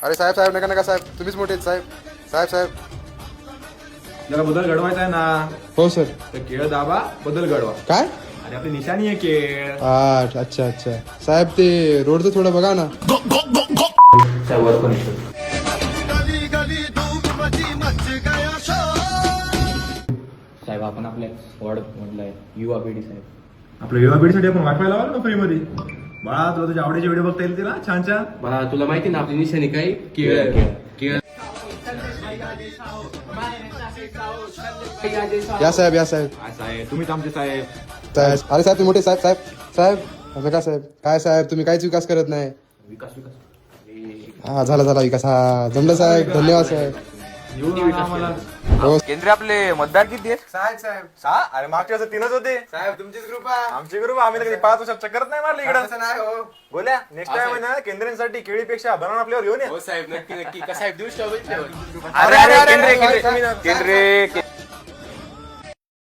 अरे साहेब साहेब नका नका साहेब, तुम्हीच मोठे आहेत साहेब. साहेब साहेब. जरा बदल घडवायचा आहे ना. हो सर. तर केळ दाबा, बदल घडवा. काय? अरे आपली निशाणी आहे केळ. अच्छा अच्छा साहेब, ते रोडचं थोडं बघा ना. साहेब आपण आपल्या वॉर्ड मधला युवा पिढी साहेब. आपल्या युवा पिढीसाठी आपण वाटवायला लावलं ना फ्री मध्ये. बाळा तुला तुझ्या आवडीचे व्हिडिओ बघता येईल तिला छान छान. मला तुला माहिती ना आपली निशाणी काय? केळ केळ. या साहेब या साहेब. साहेब तुम्हीच आमचे साहेब. साहेब अरे साहेब तुम्ही मोठे साहेब साहेब साहेब. नका साहेब. काय साहेब तुम्ही काहीच विकास करत नाही. विकास विकास हा झाला विकास. हा जमलं साहेब, धन्यवाद साहेब. निवडून आणा आम्हाला. हो केंद्रे आपले मतदार किती आहेत? साहेब साहेब. 6. अरे मागच्या वर्षी 3च होते. साहेब तुमचीच ग्रुप आहे. आमची ग्रुप आम्ही तर कधी 5 वर्षात चक्करच नाही मारली इकडं. असं नाही हो. बोल्या नेक्स्ट टाइम आहे ना केंद्रांसाठी केळीपेक्षा बनाना आपल्यावर येऊन या. साहेब नक्की नक्की. साहेब देऊ शकतो. अरे अरे केंद्रे केंद्रे केंद्रे